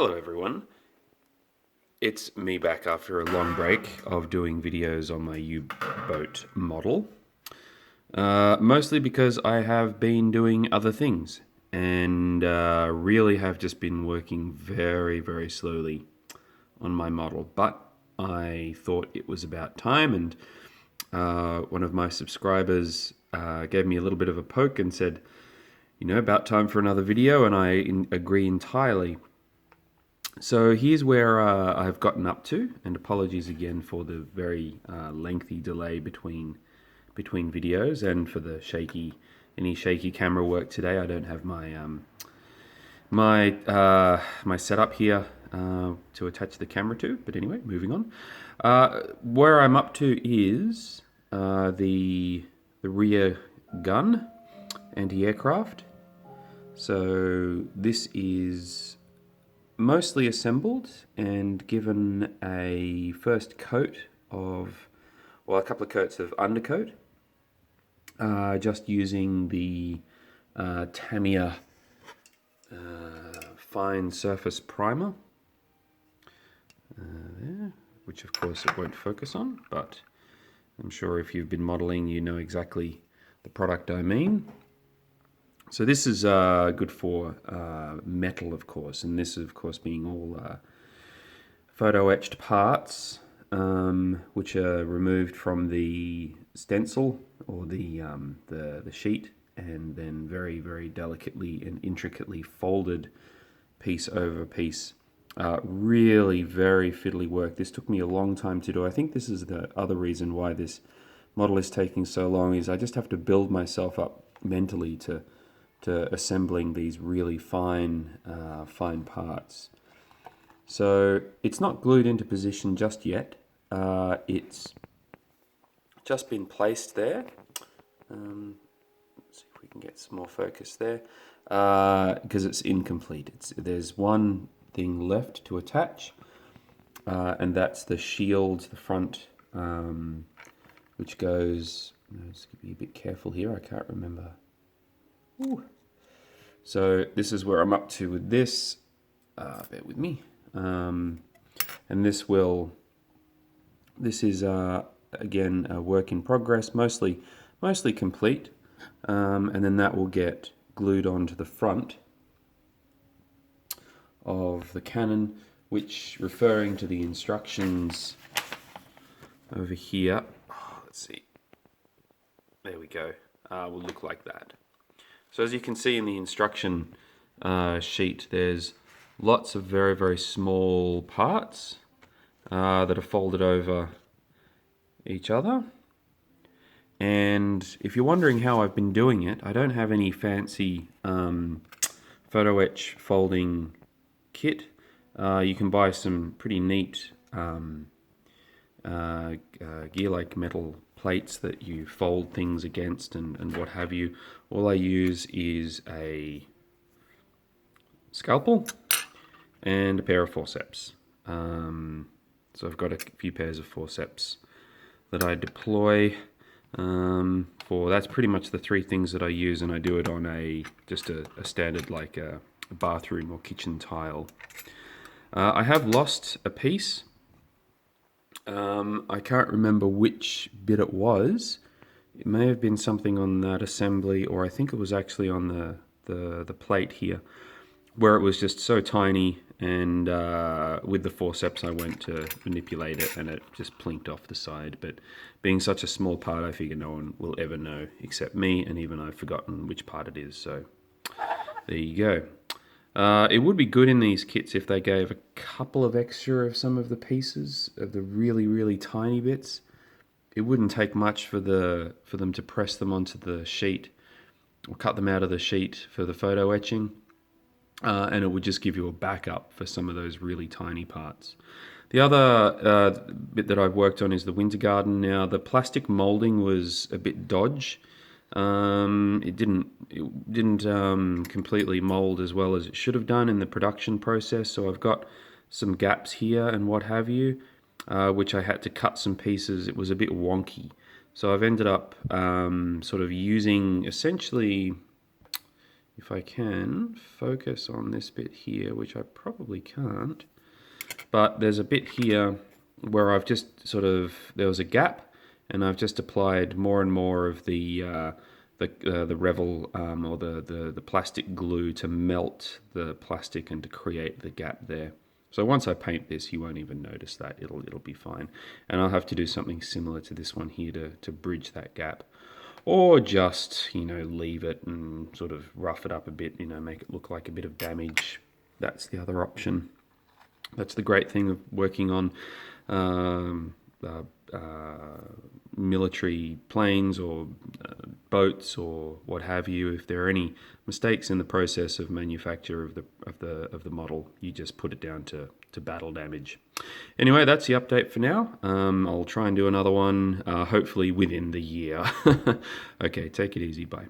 Hello everyone, it's me back after a long break of doing videos on my U-boat model. Mostly because I have been doing other things and really have just been working very slowly on my model. But I thought it was about time, and one of my subscribers gave me a little bit of a poke and said, about time for another video, and I agree entirely. So here's where I've gotten up to, and apologies again for the very lengthy delay between videos and for the any shaky camera work today. I don't have my my setup here to attach the camera to, but anyway, moving on. Where I'm up to is the rear gun anti-aircraft. So this is mostly assembled and given a first coat of, well, a couple of coats of undercoat, just using the Tamiya fine surface primer there, which of course it won't focus on, but I'm sure if you've been modeling you know exactly the product I mean. So this is good for metal, of course, and this, of course, being all photo etched parts, which are removed from the stencil or the sheet, and then very delicately and intricately folded piece over piece. Really very fiddly work. This took me a long time to do. I think this is the other reason why this model is taking so long, is I just have to build myself up mentally to assembling these really fine parts. So it's not glued into position just yet. It's just been placed there. Let's see if we can get some more focus there, because it's incomplete. There's one thing left to attach, and that's the shield, the front, which goes. Let's be a bit careful here. I can't remember. Ooh. So this is where I'm up to with this. Bear with me. And this is again a work in progress, mostly complete, and then that will get glued onto the front of the cannon, which, referring to the instructions over here, let's see, there we go, will look like that. So as you can see in the instruction sheet, there's lots of very small parts that are folded over each other. And if you're wondering how I've been doing it, I don't have any fancy photo etch folding kit. You can buy some pretty neat gear-like metal plates that you fold things against and what have you. All I use is a scalpel and a pair of forceps. So I've got a few pairs of forceps that I deploy for. That's pretty much the three things that I use, and I do it on just a standard, like a bathroom or kitchen tile. I have lost a piece. I can't remember which bit it was. It may have been something on that assembly, or I think it was actually on the plate here, where it was just so tiny, and with the forceps I went to manipulate it and it just plinked off the side. But being such a small part, I figure no one will ever know except me, and even I've forgotten which part it is, so there you go. It would be good in these kits if they gave a couple of extra of some of the pieces, of the really tiny bits. It wouldn't take much for them to press them onto the sheet or cut them out of the sheet for the photo etching, and it would just give you a backup for some of those really tiny parts. The other bit that I've worked on is the winter garden. Now, the plastic molding was a bit dodge. It didn't completely mold as well as it should have done in the production process, so I've got some gaps here and what have you, which I had to cut some pieces. It was a bit wonky, so I've ended up sort of using essentially if I can focus on this bit here, which I probably can't, but there's a bit here where I've just there was a gap, and I've just applied more and more of the Revel or the plastic glue to melt the plastic and to create the gap there. So once I paint this, you won't even notice that. It'll be fine. And I'll have to do something similar to this one here to bridge that gap. Or just, leave it and sort of rough it up a bit, make it look like a bit of damage. That's the other option. That's the great thing of working on military planes or boats or what have you. If there are any mistakes in the process of manufacture of the model, you just put it down to battle damage. Anyway, that's the update for now. I'll try and do another one, hopefully within the year. Okay, take it easy. Bye.